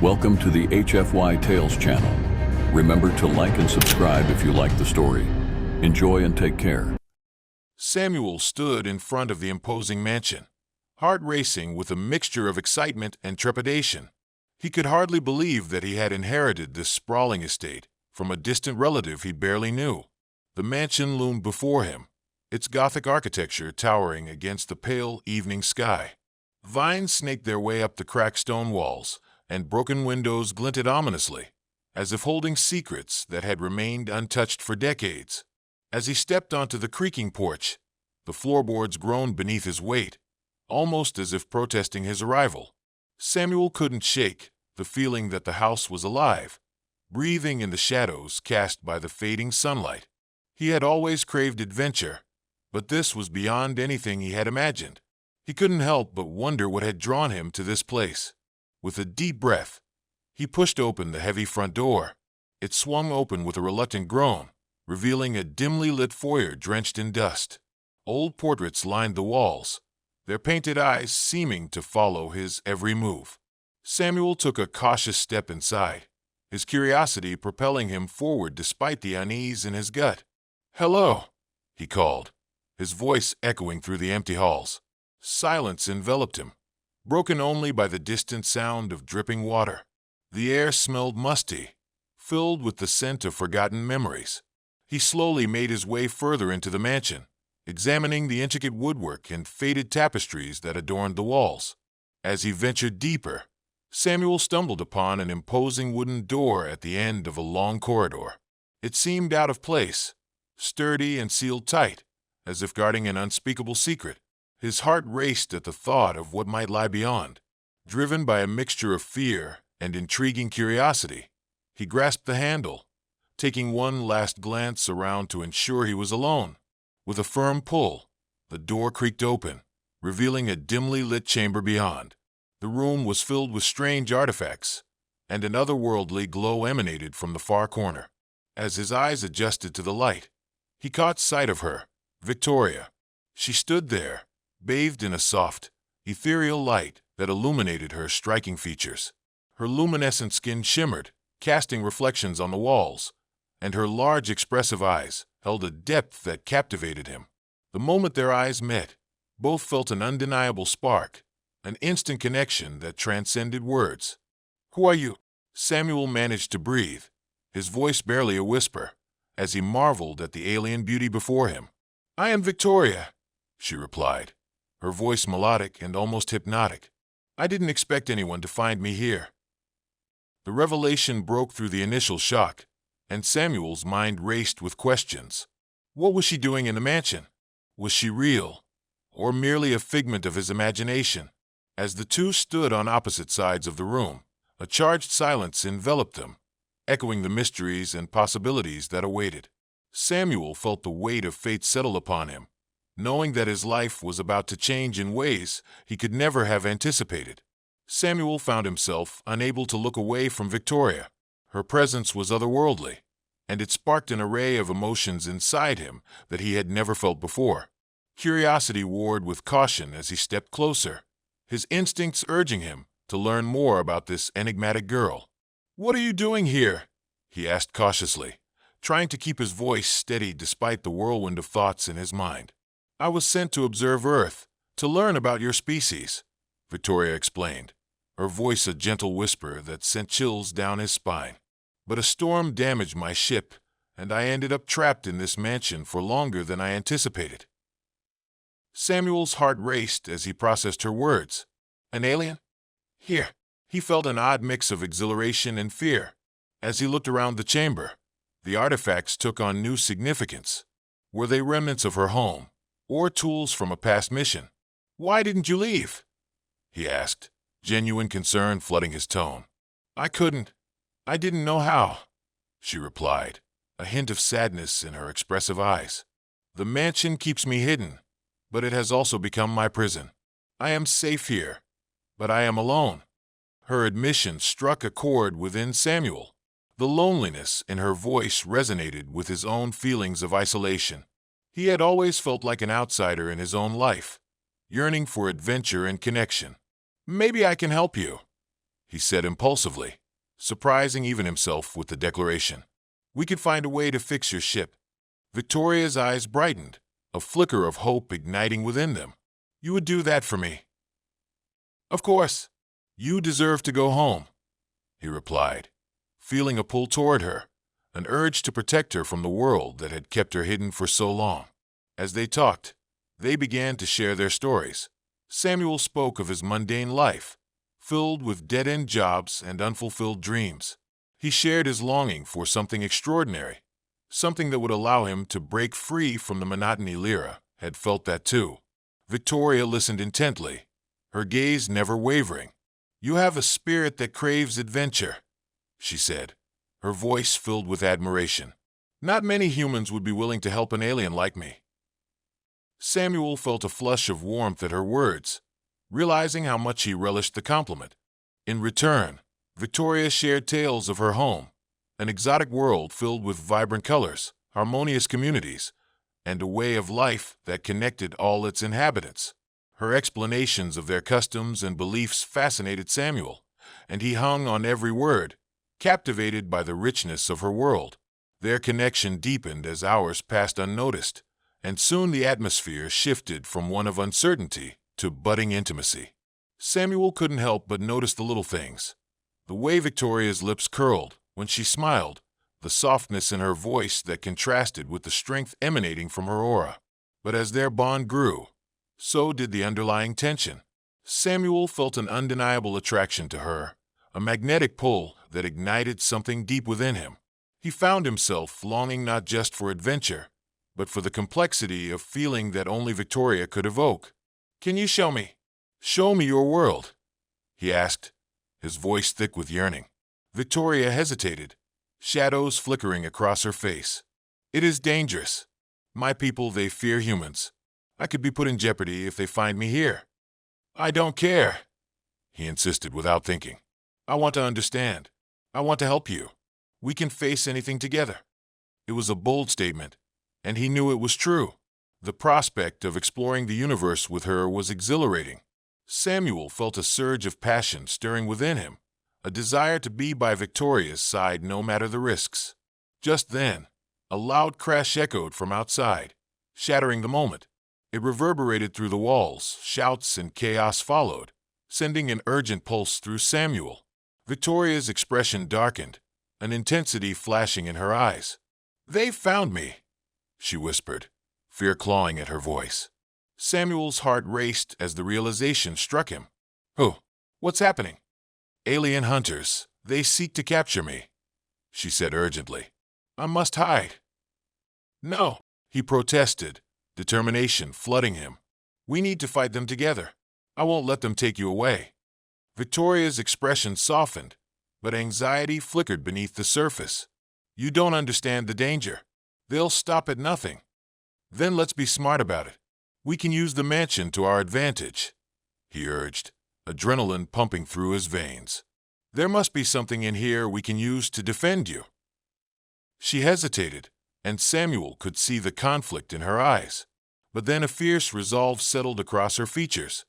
Welcome to the HFY Tales channel. Remember to like and subscribe if you like the story. Enjoy and take care. Samuel stood in front of the imposing mansion, heart racing with a mixture of excitement and trepidation. He could hardly believe that he had inherited this sprawling estate from a distant relative he barely knew. The mansion loomed before him, its Gothic architecture towering against the pale evening sky. Vines snaked their way up the cracked stone walls, and broken windows glinted ominously, as if holding secrets that had remained untouched for decades. As he stepped onto the creaking porch, the floorboards groaned beneath his weight, almost as if protesting his arrival. Samuel couldn't shake the feeling that the house was alive, breathing in the shadows cast by the fading sunlight. He had always craved adventure, but this was beyond anything he had imagined. He couldn't help but wonder what had drawn him to this place. With a deep breath, he pushed open the heavy front door. It swung open with a reluctant groan, revealing a dimly lit foyer drenched in dust. Old portraits lined the walls, their painted eyes seeming to follow his every move. Samuel took a cautious step inside, his curiosity propelling him forward despite the unease in his gut. "Hello," he called, his voice echoing through the empty halls. Silence enveloped him, broken only by the distant sound of dripping water. The air smelled musty, filled with the scent of forgotten memories. He slowly made his way further into the mansion, examining the intricate woodwork and faded tapestries that adorned the walls. As he ventured deeper, Samuel stumbled upon an imposing wooden door at the end of a long corridor. It seemed out of place, sturdy and sealed tight, as if guarding an unspeakable secret. His heart raced at the thought of what might lie beyond. Driven by a mixture of fear and intriguing curiosity, he grasped the handle, taking one last glance around to ensure he was alone. With a firm pull, the door creaked open, revealing a dimly lit chamber beyond. The room was filled with strange artifacts, and an otherworldly glow emanated from the far corner. As his eyes adjusted to the light, he caught sight of her, Victoria. She stood there, bathed in a soft, ethereal light that illuminated her striking features. Her luminescent skin shimmered, casting reflections on the walls, and her large expressive eyes held a depth that captivated him. The moment their eyes met, both felt an undeniable spark, an instant connection that transcended words. "Who are you?" Samuel managed to breathe, his voice barely a whisper, as he marveled at the alien beauty before him. "I am Victoria," she replied, her voice melodic and almost hypnotic. "I didn't expect anyone to find me here." The revelation broke through the initial shock, and Samuel's mind raced with questions. What was she doing in the mansion? Was she real, or merely a figment of his imagination? As the two stood on opposite sides of the room, a charged silence enveloped them, echoing the mysteries and possibilities that awaited. Samuel felt the weight of fate settle upon him, knowing that his life was about to change in ways he could never have anticipated. Samuel found himself unable to look away from Victoria. Her presence was otherworldly, and it sparked an array of emotions inside him that he had never felt before. Curiosity warred with caution as he stepped closer, his instincts urging him to learn more about this enigmatic girl. "What are you doing here?" he asked cautiously, trying to keep his voice steady despite the whirlwind of thoughts in his mind. "I was sent to observe Earth, to learn about your species," Victoria explained, her voice a gentle whisper that sent chills down his spine. "But a storm damaged my ship, and I ended up trapped in this mansion for longer than I anticipated." Samuel's heart raced as he processed her words. An alien? Here. He felt an odd mix of exhilaration and fear. As he looked around the chamber, the artifacts took on new significance. Were they remnants of her home, or tools from a past mission? "Why didn't you leave?" he asked, genuine concern flooding his tone. "I couldn't. I didn't know how," she replied, a hint of sadness in her expressive eyes. "The mansion keeps me hidden, but it has also become my prison. I am safe here, but I am alone." Her admission struck a chord within Samuel. The loneliness in her voice resonated with his own feelings of isolation. He had always felt like an outsider in his own life, yearning for adventure and connection. "Maybe I can help you," he said impulsively, surprising even himself with the declaration. "We could find a way to fix your ship." Victoria's eyes brightened, a flicker of hope igniting within them. "You would do that for me?" "Of course. You deserve to go home," he replied, feeling a pull toward her, an urge to protect her from the world that had kept her hidden for so long. As they talked, they began to share their stories. Samuel spoke of his mundane life, filled with dead-end jobs and unfulfilled dreams. He shared his longing for something extraordinary, something that would allow him to break free from the monotony. Lyra had felt that too. Victoria listened intently, her gaze never wavering. "You have a spirit that craves adventure," she said, her voice filled with admiration. "Not many humans would be willing to help an alien like me." Samuel felt a flush of warmth at her words, realizing how much he relished the compliment. In return, Victoria shared tales of her home, an exotic world filled with vibrant colors, harmonious communities, and a way of life that connected all its inhabitants. Her explanations of their customs and beliefs fascinated Samuel, and he hung on every word, captivated by the richness of her world. Their connection deepened as hours passed unnoticed, and soon the atmosphere shifted from one of uncertainty to budding intimacy. Samuel couldn't help but notice the little things. The way Victoria's lips curled when she smiled, the softness in her voice that contrasted with the strength emanating from her aura. But as their bond grew, so did the underlying tension. Samuel felt an undeniable attraction to her, a magnetic pull that ignited something deep within him. He found himself longing not just for adventure, but for the complexity of feeling that only Victoria could evoke. "Can you show me? Show me your world?" he asked, his voice thick with yearning. Victoria hesitated, shadows flickering across her face. "It is dangerous. My people, they fear humans. I could be put in jeopardy if they find me here." "I don't care," he insisted without thinking. "I want to understand. I want to help you. We can face anything together." It was a bold statement, and he knew it was true. The prospect of exploring the universe with her was exhilarating. Samuel felt a surge of passion stirring within him, a desire to be by Victoria's side no matter the risks. Just then, a loud crash echoed from outside, shattering the moment. It reverberated through the walls, shouts and chaos followed, sending an urgent pulse through Samuel. Victoria's expression darkened, an intensity flashing in her eyes. "They've found me," she whispered, fear clawing at her voice. Samuel's heart raced as the realization struck him. "Who? What's happening?" "Alien hunters. They seek to capture me," she said urgently. "I must hide." "No," he protested, determination flooding him. "We need to fight them together. I won't let them take you away." Victoria's expression softened, but anxiety flickered beneath the surface. "You don't understand the danger. They'll stop at nothing." "Then let's be smart about it. We can use the mansion to our advantage," he urged, adrenaline pumping through his veins. "There must be something in here we can use to defend you." She hesitated, and Samuel could see the conflict in her eyes. But then a fierce resolve settled across her features.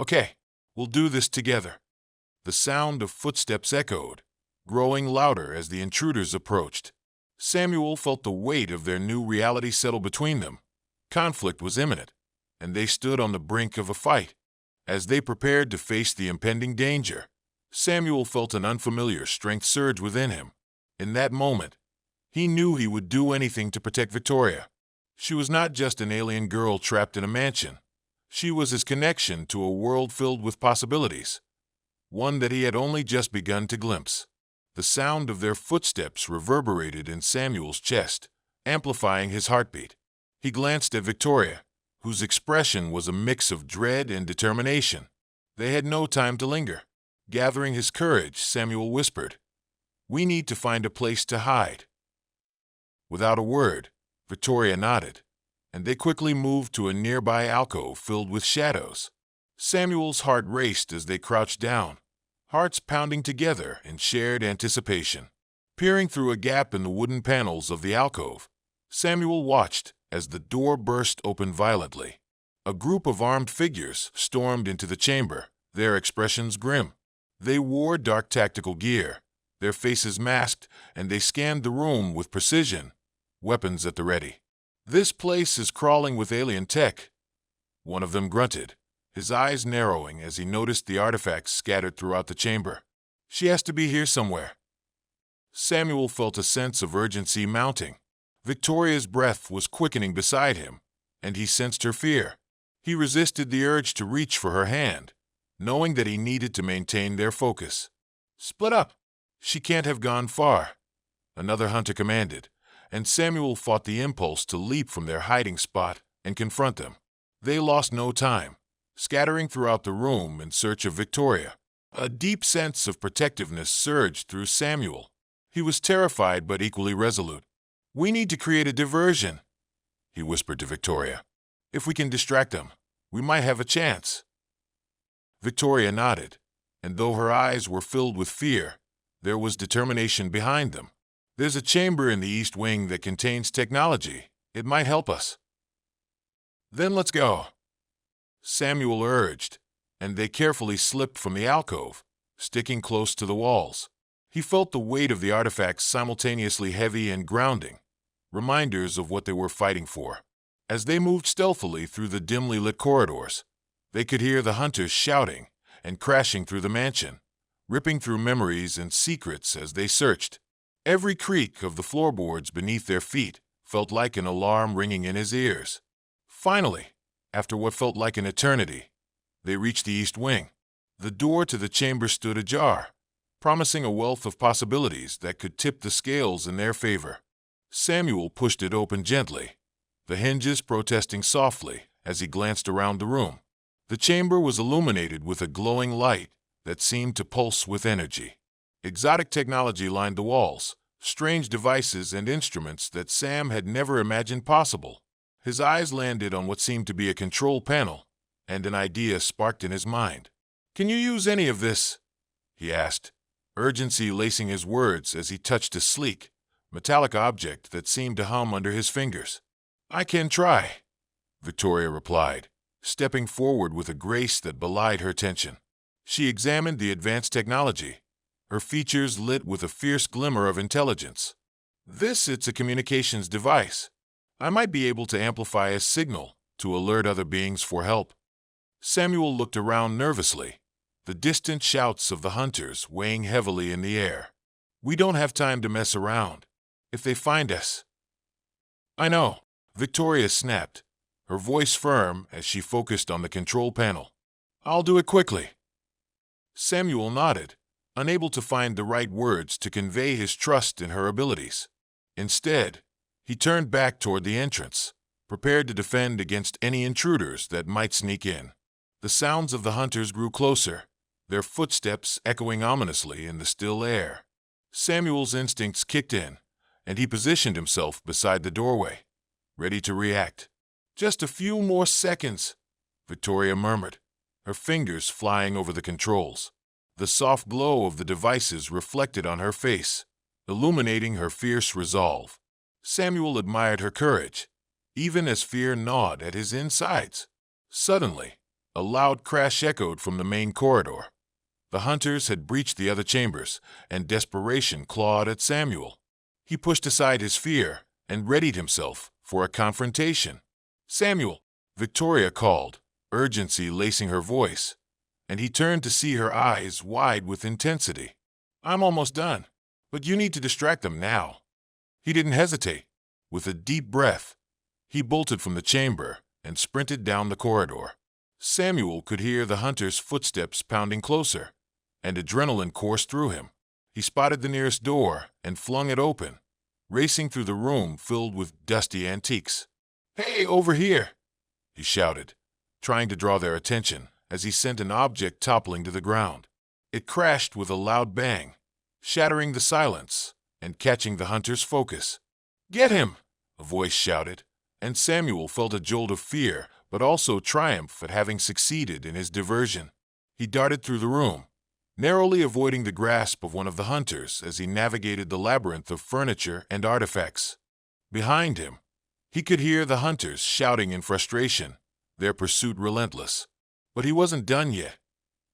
"Okay, we'll do this together." The sound of footsteps echoed, growing louder as the intruders approached. Samuel felt the weight of their new reality settle between them. Conflict was imminent, and they stood on the brink of a fight. As they prepared to face the impending danger, Samuel felt an unfamiliar strength surge within him. In that moment, he knew he would do anything to protect Victoria. She was not just an alien girl trapped in a mansion. She was his connection to a world filled with possibilities, one that he had only just begun to glimpse. The sound of their footsteps reverberated in Samuel's chest, amplifying his heartbeat. He glanced at Victoria, whose expression was a mix of dread and determination. They had no time to linger. Gathering his courage, Samuel whispered, "We need to find a place to hide." Without a word, Victoria nodded, and they quickly moved to a nearby alcove filled with shadows. Samuel's heart raced as they crouched down, hearts pounding together in shared anticipation. Peering through a gap in the wooden panels of the alcove, Samuel watched as the door burst open violently. A group of armed figures stormed into the chamber, their expressions grim. They wore dark tactical gear, their faces masked, and they scanned the room with precision, weapons at the ready. "This place is crawling with alien tech," one of them grunted, his eyes narrowing as he noticed the artifacts scattered throughout the chamber. "She has to be here somewhere." Samuel felt a sense of urgency mounting. Victoria's breath was quickening beside him, and he sensed her fear. He resisted the urge to reach for her hand, knowing that he needed to maintain their focus. "Split up! She can't have gone far," another hunter commanded, and Samuel fought the impulse to leap from their hiding spot and confront them. They lost no time, scattering throughout the room in search of Victoria. A deep sense of protectiveness surged through Samuel. He was terrified but equally resolute. "We need to create a diversion," he whispered to Victoria. "If we can distract them, we might have a chance." Victoria nodded, and though her eyes were filled with fear, there was determination behind them. "There's a chamber in the East Wing that contains technology. It might help us." "Then let's go," Samuel urged, and they carefully slipped from the alcove, sticking close to the walls. He felt the weight of the artifacts simultaneously heavy and grounding, reminders of what they were fighting for. As they moved stealthily through the dimly lit corridors, they could hear the hunters shouting and crashing through the mansion, ripping through memories and secrets as they searched. Every creak of the floorboards beneath their feet felt like an alarm ringing in his ears. Finally, after what felt like an eternity, they reached the East Wing. The door to the chamber stood ajar, promising a wealth of possibilities that could tip the scales in their favor. Samuel pushed it open gently, the hinges protesting softly as he glanced around the room. The chamber was illuminated with a glowing light that seemed to pulse with energy. Exotic technology lined the walls, strange devices and instruments that Sam had never imagined possible. His eyes landed on what seemed to be a control panel, and an idea sparked in his mind. "Can you use any of this?" he asked, urgency lacing his words as he touched a sleek, metallic object that seemed to hum under his fingers. "I can try," Victoria replied, stepping forward with a grace that belied her tension. She examined the advanced technology, her features lit with a fierce glimmer of intelligence. It's a communications device. I might be able to amplify a signal to alert other beings for help." Samuel looked around nervously, the distant shouts of the hunters weighing heavily in the air. "We don't have time to mess around. If they find us—" "I know," Victoria snapped, her voice firm as she focused on the control panel. "I'll do it quickly." Samuel nodded, unable to find the right words to convey his trust in her abilities. Instead, he turned back toward the entrance, prepared to defend against any intruders that might sneak in. The sounds of the hunters grew closer, their footsteps echoing ominously in the still air. Samuel's instincts kicked in, and he positioned himself beside the doorway, ready to react. "Just a few more seconds," Victoria murmured, her fingers flying over the controls. The soft glow of the devices reflected on her face, illuminating her fierce resolve. Samuel admired her courage, even as fear gnawed at his insides. Suddenly, a loud crash echoed from the main corridor. The hunters had breached the other chambers, and desperation clawed at Samuel. He pushed aside his fear and readied himself for a confrontation. "Samuel," Victoria called, urgency lacing her voice, and he turned to see her eyes wide with intensity. "I'm almost done, but you need to distract them now." He didn't hesitate. With a deep breath, he bolted from the chamber and sprinted down the corridor. Samuel could hear the hunter's footsteps pounding closer, and adrenaline coursed through him. He spotted the nearest door and flung it open, racing through the room filled with dusty antiques. "Hey, over here!" he shouted, trying to draw their attention as he sent an object toppling to the ground. It crashed with a loud bang, shattering the silence and catching the hunter's focus. "Get him!" a voice shouted, and Samuel felt a jolt of fear but also triumph at having succeeded in his diversion. He darted through the room, narrowly avoiding the grasp of one of the hunters as he navigated the labyrinth of furniture and artifacts. Behind him, he could hear the hunters shouting in frustration, their pursuit relentless. But he wasn't done yet.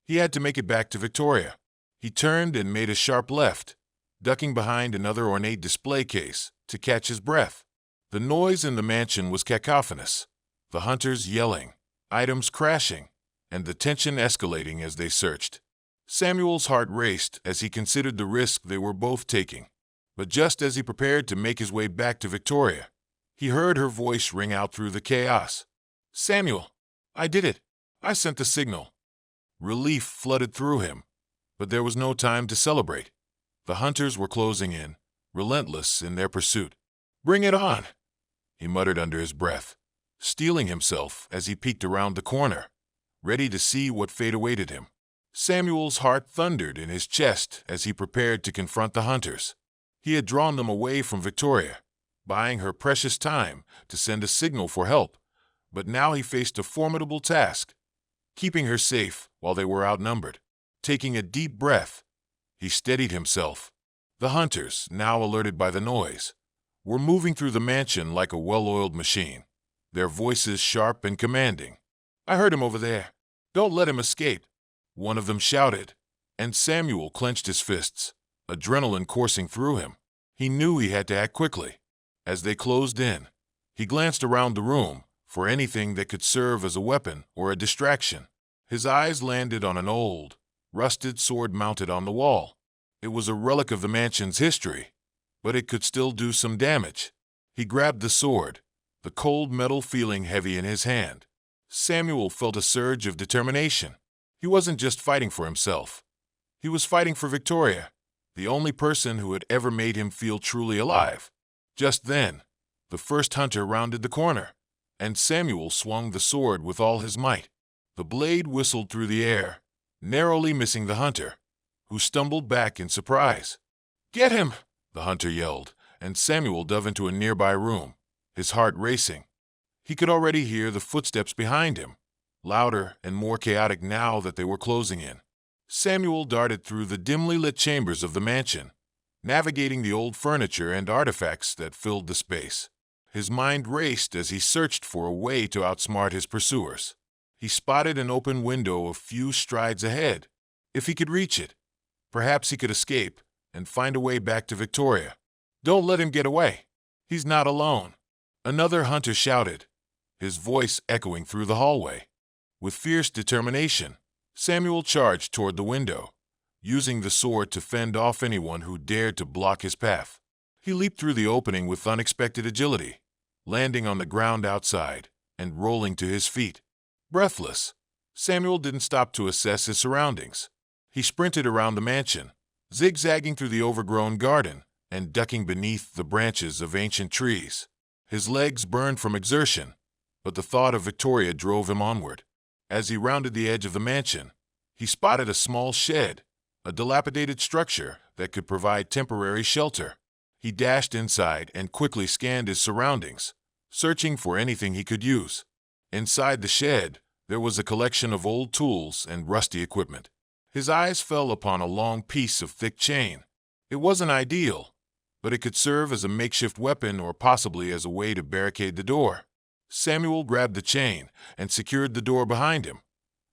He had to make it back to Victoria. He turned and made a sharp left, ducking behind another ornate display case to catch his breath. The noise in the mansion was cacophonous, the hunters yelling, items crashing, and the tension escalating as they searched. Samuel's heart raced as he considered the risk they were both taking. But just as he prepared to make his way back to Victoria, he heard her voice ring out through the chaos. "Samuel, I did it. I sent the signal." Relief flooded through him, but there was no time to celebrate. The hunters were closing in, relentless in their pursuit. "Bring it on," he muttered under his breath, steeling himself as he peeked around the corner, ready to see what fate awaited him. Samuel's heart thundered in his chest as he prepared to confront the hunters. He had drawn them away from Victoria, buying her precious time to send a signal for help, but now he faced a formidable task, keeping her safe while they were outnumbered. Taking a deep breath, he steadied himself. The hunters, now alerted by the noise, were moving through the mansion like a well-oiled machine, their voices sharp and commanding. "I heard him over there. Don't let him escape," one of them shouted, and Samuel clenched his fists, adrenaline coursing through him. He knew he had to act quickly. As they closed in, he glanced around the room for anything that could serve as a weapon or a distraction. His eyes landed on an old, rusted sword mounted on the wall. It was a relic of the mansion's history, but it could still do some damage. He grabbed the sword, the cold metal feeling heavy in his hand. Samuel felt a surge of determination. He wasn't just fighting for himself. He was fighting for Victoria, the only person who had ever made him feel truly alive. Just then, the first hunter rounded the corner, and Samuel swung the sword with all his might. The blade whistled through the air, narrowly missing the hunter, who stumbled back in surprise. "Get him!" the hunter yelled, and Samuel dove into a nearby room, his heart racing. He could already hear the footsteps behind him, louder and more chaotic now that they were closing in. Samuel darted through the dimly lit chambers of the mansion, navigating the old furniture and artifacts that filled the space. His mind raced as he searched for a way to outsmart his pursuers. He spotted an open window a few strides ahead. If he could reach it, perhaps he could escape and find a way back to Victoria. "Don't let him get away. He's not alone," another hunter shouted, his voice echoing through the hallway. With fierce determination, Samuel charged toward the window, using the sword to fend off anyone who dared to block his path. He leaped through the opening with unexpected agility, landing on the ground outside and rolling to his feet. Breathless, Samuel didn't stop to assess his surroundings. He sprinted around the mansion, zigzagging through the overgrown garden and ducking beneath the branches of ancient trees. His legs burned from exertion, but the thought of Victoria drove him onward. As he rounded the edge of the mansion, he spotted a small shed, a dilapidated structure that could provide temporary shelter. He dashed inside and quickly scanned his surroundings, searching for anything he could use. Inside the shed, there was a collection of old tools and rusty equipment. His eyes fell upon a long piece of thick chain. It wasn't ideal, but it could serve as a makeshift weapon or possibly as a way to barricade the door. Samuel grabbed the chain and secured the door behind him,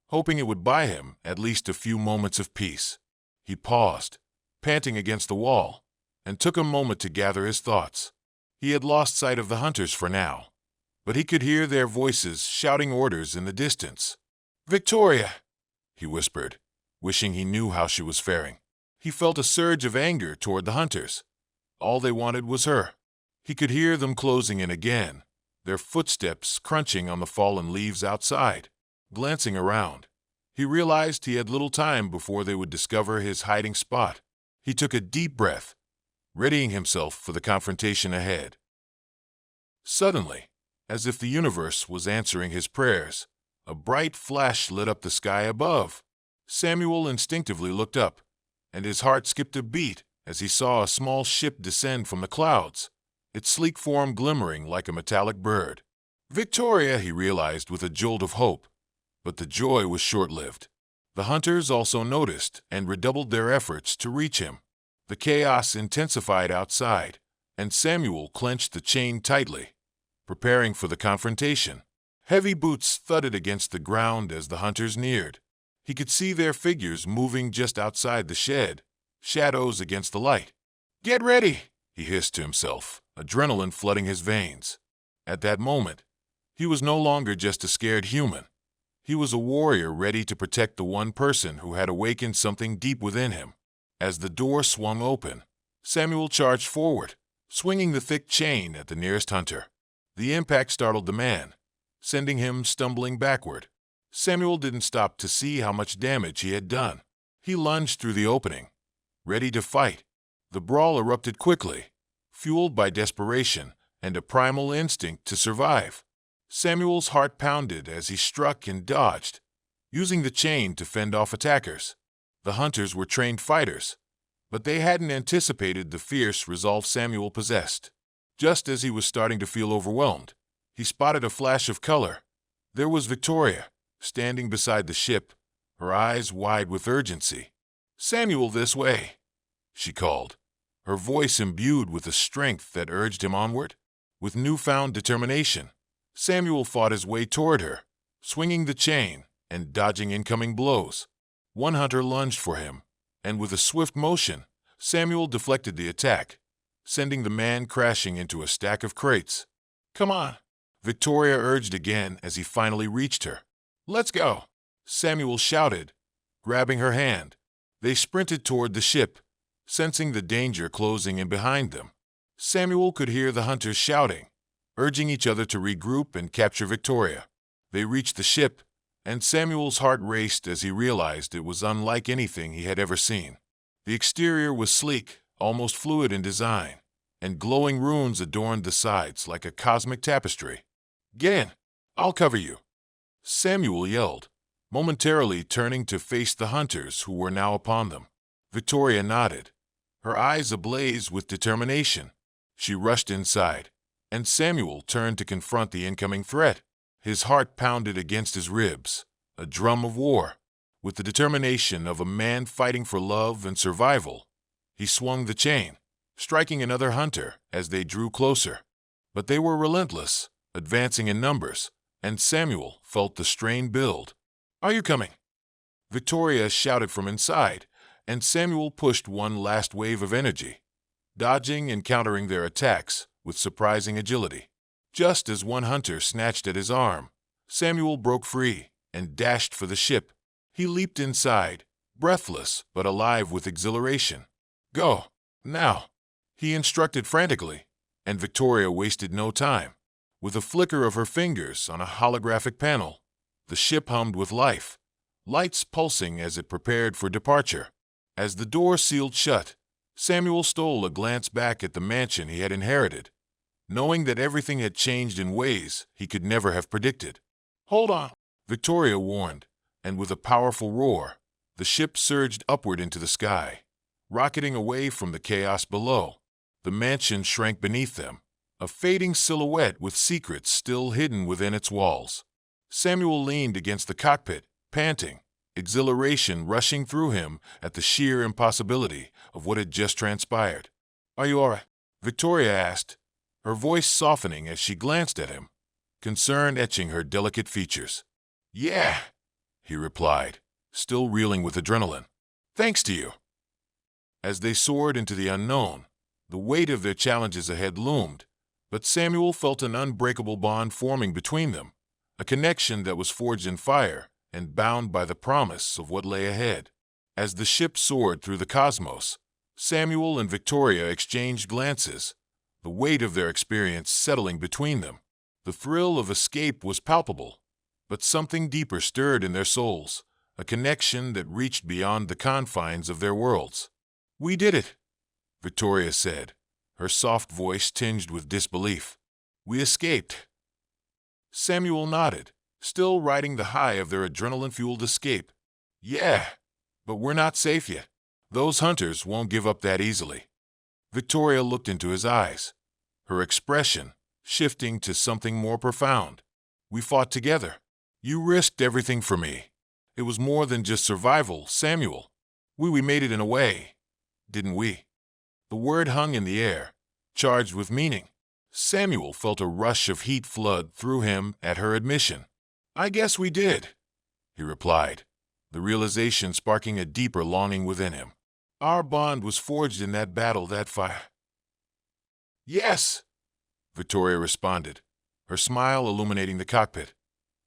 hoping it would buy him at least a few moments of peace. He paused, panting against the wall, and took a moment to gather his thoughts. He had lost sight of the hunters for now, but he could hear their voices shouting orders in the distance. "Victoria!" he whispered, wishing he knew how she was faring. He felt a surge of anger toward the hunters. All they wanted was her. He could hear them closing in again, their footsteps crunching on the fallen leaves outside. Glancing around, he realized he had little time before they would discover his hiding spot. He took a deep breath, readying himself for the confrontation ahead. Suddenly, as if the universe was answering his prayers, a bright flash lit up the sky above. Samuel instinctively looked up, and his heart skipped a beat as he saw a small ship descend from the clouds, its sleek form glimmering like a metallic bird. "Victoria," he realized with a jolt of hope, but the joy was short-lived. The hunters also noticed and redoubled their efforts to reach him. The chaos intensified outside, and Samuel clenched the chain tightly, preparing for the confrontation. Heavy boots thudded against the ground as the hunters neared. He could see their figures moving just outside the shed, shadows against the light. "Get ready," he hissed to himself, adrenaline flooding his veins. At that moment, he was no longer just a scared human. He was a warrior ready to protect the one person who had awakened something deep within him. As the door swung open, Samuel charged forward, swinging the thick chain at the nearest hunter. The impact startled the man, sending him stumbling backward. Samuel didn't stop to see how much damage he had done. He lunged through the opening, ready to fight. The brawl erupted quickly, fueled by desperation and a primal instinct to survive. Samuel's heart pounded as he struck and dodged, using the chain to fend off attackers. The hunters were trained fighters, but they hadn't anticipated the fierce resolve Samuel possessed. Just as he was starting to feel overwhelmed, he spotted a flash of color. There was Victoria, standing beside the ship, her eyes wide with urgency. "Samuel, this way," she called, her voice imbued with a strength that urged him onward. With newfound determination, Samuel fought his way toward her, swinging the chain and dodging incoming blows. One hunter lunged for him, and with a swift motion, Samuel deflected the attack, sending the man crashing into a stack of crates. "Come on," Victoria urged again as he finally reached her. "Let's go," Samuel shouted, grabbing her hand. They sprinted toward the ship, sensing the danger closing in behind them. Samuel could hear the hunters shouting, urging each other to regroup and capture Victoria. They reached the ship, and Samuel's heart raced as he realized it was unlike anything he had ever seen. The exterior was sleek, almost fluid in design, and glowing runes adorned the sides like a cosmic tapestry. "Get in, I'll cover you," Samuel yelled, momentarily turning to face the hunters who were now upon them. Victoria nodded, her eyes ablaze with determination. She rushed inside, and Samuel turned to confront the incoming threat. His heart pounded against his ribs, a drum of war. With the determination of a man fighting for love and survival, he swung the chain, striking another hunter as they drew closer. But they were relentless, advancing in numbers, and Samuel felt the strain build. "Are you coming?" Victoria shouted from inside, and Samuel pushed one last wave of energy, dodging and countering their attacks with surprising agility. Just as one hunter snatched at his arm, Samuel broke free and dashed for the ship. He leaped inside, breathless but alive with exhilaration. "Go, now," he instructed frantically, and Victoria wasted no time. With a flicker of her fingers on a holographic panel, the ship hummed with life, lights pulsing as it prepared for departure. As the door sealed shut, Samuel stole a glance back at the mansion he had inherited, knowing that everything had changed in ways he could never have predicted. "Hold on," Victoria warned, and with a powerful roar, the ship surged upward into the sky, rocketing away from the chaos below. The mansion shrank beneath them, a fading silhouette with secrets still hidden within its walls. Samuel leaned against the cockpit, panting, exhilaration rushing through him at the sheer impossibility of what had just transpired. "Are you all right?" Victoria asked, her voice softening as she glanced at him, concern etching her delicate features. "Yeah," he replied, still reeling with adrenaline. "Thanks to you." As they soared into the unknown, the weight of their challenges ahead loomed, but Samuel felt an unbreakable bond forming between them, a connection that was forged in fire and bound by the promise of what lay ahead. As the ship soared through the cosmos, Samuel and Victoria exchanged glances, the weight of their experience settling between them. The thrill of escape was palpable, but something deeper stirred in their souls, a connection that reached beyond the confines of their worlds. "We did it," Victoria said, her soft voice tinged with disbelief. "We escaped." Samuel nodded, still riding the high of their adrenaline-fueled escape. "Yeah, but we're not safe yet. Those hunters won't give up that easily." Victoria looked into his eyes, her expression shifting to something more profound. "We fought together. You risked everything for me. It was more than just survival, Samuel. We made it in a way, didn't we?" The word hung in the air, charged with meaning. Samuel felt a rush of heat flood through him at her admission. "I guess we did," he replied, the realization sparking a deeper longing within him. Our bond was forged in that battle, that fire. Yes, Victoria responded, her smile illuminating the cockpit.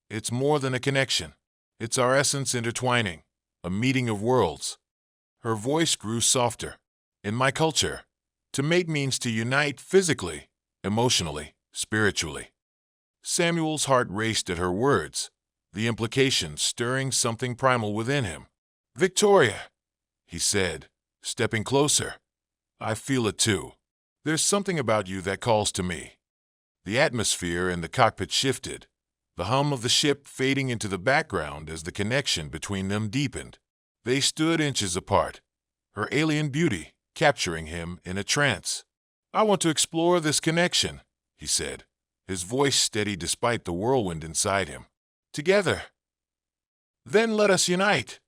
It's more than a connection. It's our essence intertwining, a meeting of worlds. Her voice grew softer. In my culture, to mate means to unite physically, emotionally, spiritually. Samuel's heart raced at her words, the implication stirring something primal within him. Victoria, he said, stepping closer. I feel it too. There's something about you that calls to me. The atmosphere in the cockpit shifted, the hum of the ship fading into the background as the connection between them deepened. They stood inches apart, her alien beauty capturing him in a trance. I want to explore this connection, he said, his voice steady despite the whirlwind inside him. Together. Then let us unite,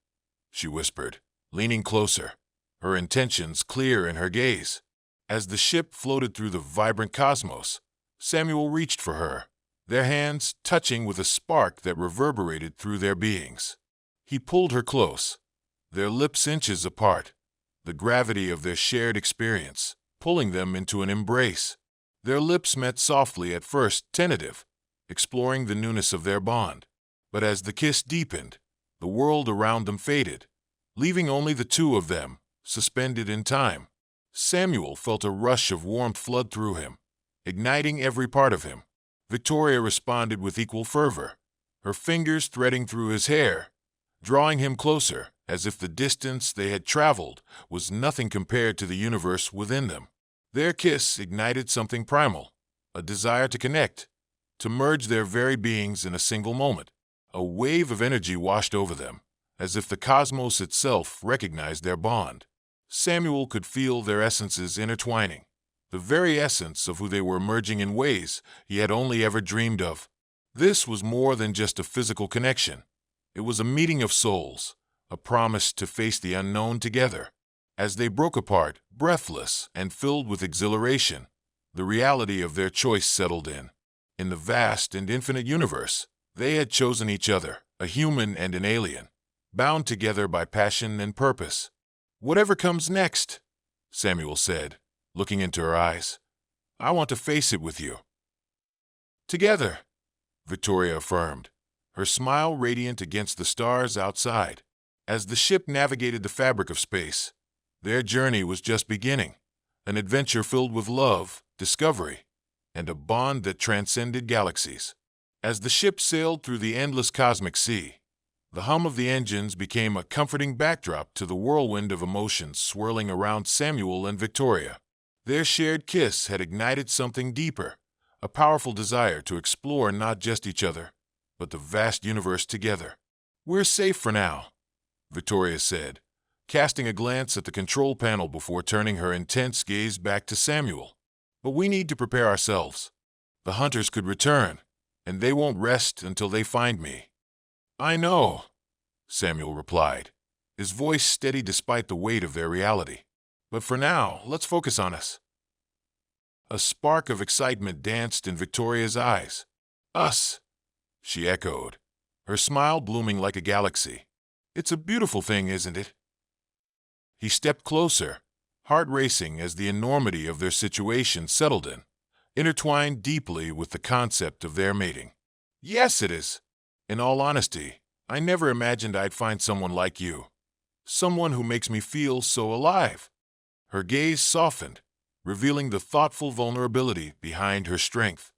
she whispered, leaning closer, her intentions clear in her gaze. As the ship floated through the vibrant cosmos, Samuel reached for her, their hands touching with a spark that reverberated through their beings. He pulled her close, their lips inches apart, the gravity of their shared experience pulling them into an embrace. Their lips met softly at first, tentative, exploring the newness of their bond. But as the kiss deepened, the world around them faded, leaving only the two of them, suspended in time. Samuel felt a rush of warmth flood through him, igniting every part of him. Victoria responded with equal fervor, her fingers threading through his hair, drawing him closer, as if the distance they had traveled was nothing compared to the universe within them. Their kiss ignited something primal, a desire to connect, to merge their very beings in a single moment. A wave of energy washed over them, as if the cosmos itself recognized their bond. Samuel could feel their essences intertwining, the very essence of who they were merging in ways he had only ever dreamed of. This was more than just a physical connection. It was a meeting of souls, a promise to face the unknown together. As they broke apart, breathless and filled with exhilaration, the reality of their choice settled in. In the vast and infinite universe, they had chosen each other, a human and an alien, bound together by passion and purpose. Whatever comes next, Samuel said, looking into her eyes, I want to face it with you. Together, Victoria affirmed, her smile radiant against the stars outside. As the ship navigated the fabric of space, their journey was just beginning, an adventure filled with love, discovery, and a bond that transcended galaxies. As the ship sailed through the endless cosmic sea, the hum of the engines became a comforting backdrop to the whirlwind of emotions swirling around Samuel and Victoria. Their shared kiss had ignited something deeper, a powerful desire to explore not just each other, but the vast universe together. We're safe for now, Victoria said, casting a glance at the control panel before turning her intense gaze back to Samuel. But we need to prepare ourselves. The hunters could return, and they won't rest until they find me. I know, Samuel replied, his voice steady despite the weight of their reality. But for now, let's focus on us. A spark of excitement danced in Victoria's eyes. Us, she echoed, her smile blooming like a galaxy. It's a beautiful thing, isn't it? He stepped closer, heart racing as the enormity of their situation settled in, intertwined deeply with the concept of their mating. Yes, it is. In all honesty, I never imagined I'd find someone like you. Someone who makes me feel so alive. Her gaze softened, revealing the thoughtful vulnerability behind her strength.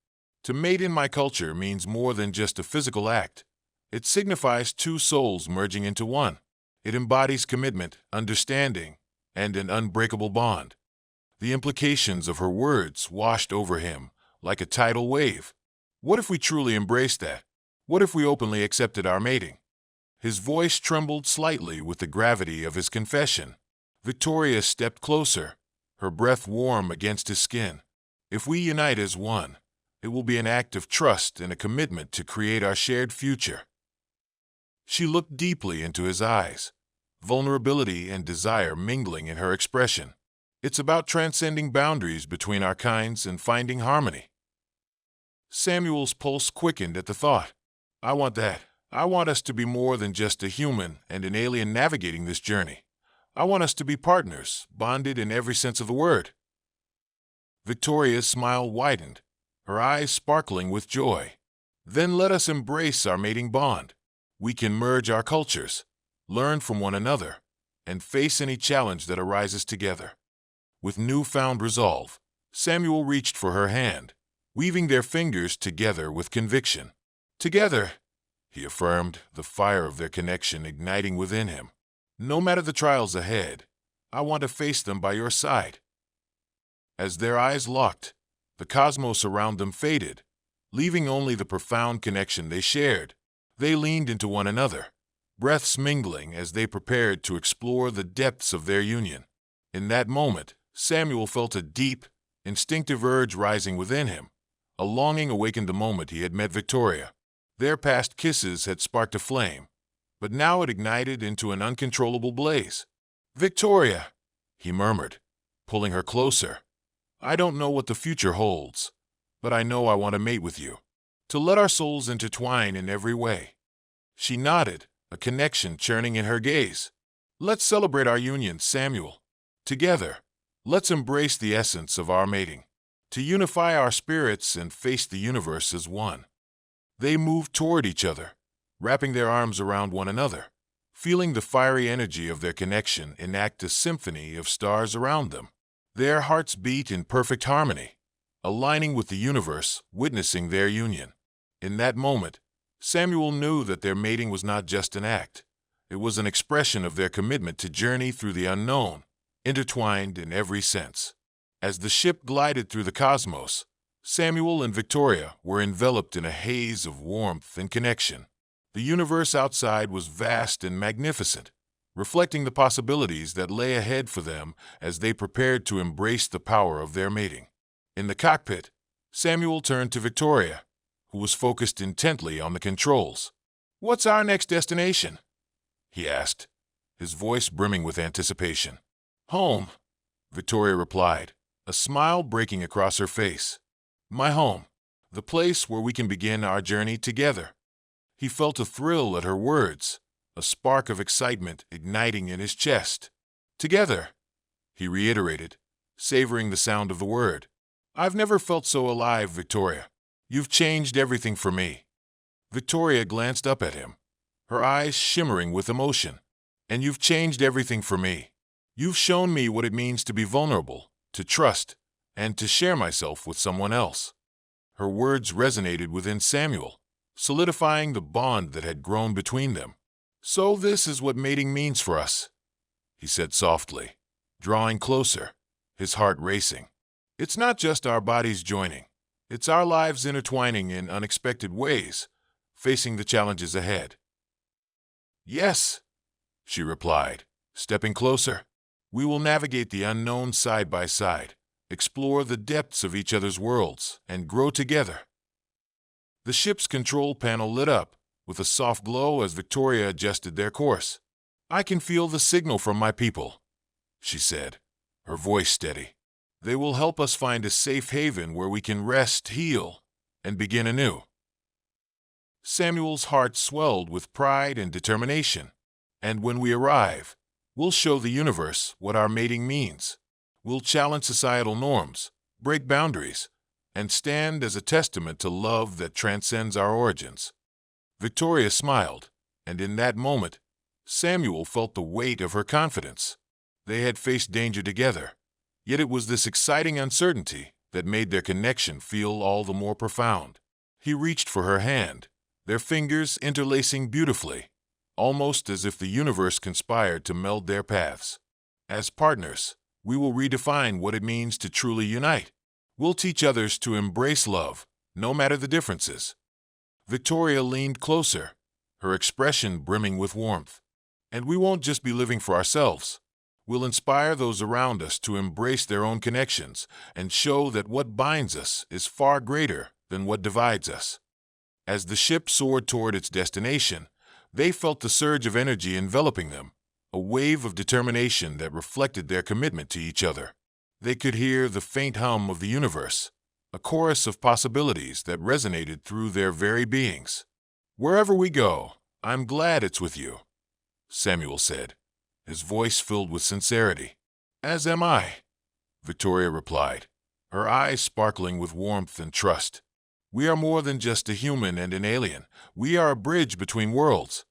To mate in my culture means more than just a physical act. It signifies two souls merging into one. It embodies commitment, understanding, and an unbreakable bond. The implications of her words washed over him like a tidal wave. What if we truly embraced that? What if we openly accepted our mating? His voice trembled slightly with the gravity of his confession. Victoria stepped closer, her breath warm against his skin. If we unite as one, it will be an act of trust and a commitment to create our shared future. She looked deeply into his eyes, vulnerability and desire mingling in her expression. It's about transcending boundaries between our kinds and finding harmony. Samuel's pulse quickened at the thought. I want that. I want us to be more than just a human and an alien navigating this journey. I want us to be partners, bonded in every sense of the word." Victoria's smile widened, her eyes sparkling with joy. "Then let us embrace our mating bond. We can merge our cultures, learn from one another, and face any challenge that arises together." With newfound resolve, Samuel reached for her hand, weaving their fingers together with conviction. "Together," he affirmed, the fire of their connection igniting within him. "No matter the trials ahead, I want to face them by your side." As their eyes locked, the cosmos around them faded, leaving only the profound connection they shared. They leaned into one another, breaths mingling as they prepared to explore the depths of their union. In that moment, Samuel felt a deep, instinctive urge rising within him. A longing awakened the moment he had met Victoria. Their past kisses had sparked a flame, but now it ignited into an uncontrollable blaze. "Victoria," he murmured, pulling her closer. "I don't know what the future holds, but I know I want to mate with you, to let our souls intertwine in every way." She nodded, a connection churning in her gaze. "Let's celebrate our union, Samuel. Together, let's embrace the essence of our mating, to unify our spirits and face the universe as one." They moved toward each other, wrapping their arms around one another, feeling the fiery energy of their connection enact a symphony of stars around them. Their hearts beat in perfect harmony, aligning with the universe, witnessing their union. In that moment, Samuel knew that their mating was not just an act. It was an expression of their commitment to journey through the unknown, intertwined in every sense. As the ship glided through the cosmos, Samuel and Victoria were enveloped in a haze of warmth and connection. The universe outside was vast and magnificent, reflecting the possibilities that lay ahead for them as they prepared to embrace the power of their mating. In the cockpit, Samuel turned to Victoria, who was focused intently on the controls. "What's our next destination?" he asked, his voice brimming with anticipation. "Home," Victoria replied, a smile breaking across her face. "My home, the place where we can begin our journey together." He felt a thrill at her words, a spark of excitement igniting in his chest. "Together," he reiterated, savoring the sound of the word. "I've never felt so alive, Victoria. You've changed everything for me." Victoria glanced up at him, her eyes shimmering with emotion. "And you've changed everything for me. You've shown me what it means to be vulnerable, to trust, and to share myself with someone else." Her words resonated within Samuel, solidifying the bond that had grown between them. "So this is what mating means for us," he said softly, drawing closer, his heart racing. "It's not just our bodies joining. It's our lives intertwining in unexpected ways, facing the challenges ahead." "Yes," she replied, stepping closer. "We will navigate the unknown side by side, explore the depths of each other's worlds, and grow together." The ship's control panel lit up, with a soft glow as Victoria adjusted their course. "I can feel the signal from my people," she said, her voice steady. "They will help us find a safe haven where we can rest, heal, and begin anew." Samuel's heart swelled with pride and determination. "And when we arrive, we'll show the universe what our mating means. We'll challenge societal norms, break boundaries, and stand as a testament to love that transcends our origins." Victoria smiled, and in that moment, Samuel felt the weight of her confidence. They had faced danger together, yet it was this exciting uncertainty that made their connection feel all the more profound. He reached for her hand, their fingers interlacing beautifully, almost as if the universe conspired to meld their paths. "As partners, we will redefine what it means to truly unite. We'll teach others to embrace love, no matter the differences." Victoria leaned closer, her expression brimming with warmth. "And we won't just be living for ourselves. We'll inspire those around us to embrace their own connections and show that what binds us is far greater than what divides us." As the ship soared toward its destination, they felt the surge of energy enveloping them, a wave of determination that reflected their commitment to each other. They could hear the faint hum of the universe, a chorus of possibilities that resonated through their very beings. "Wherever we go, "I'm glad it's with you," Samuel said, his voice filled with sincerity. "As am I," Victoria replied, her eyes sparkling with warmth and trust. "We are more than just a human and an alien. We are a bridge between worlds."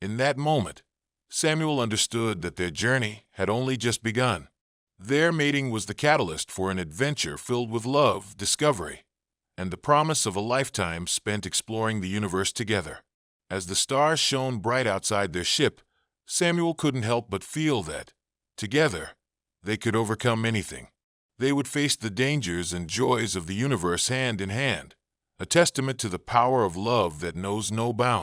In that moment, Samuel understood that their journey had only just begun. Their mating was the catalyst for an adventure filled with love, discovery, and the promise of a lifetime spent exploring the universe together. As the stars shone bright outside their ship, Samuel couldn't help but feel that, together, they could overcome anything. They would face the dangers and joys of the universe hand in hand, a testament to the power of love that knows no bounds.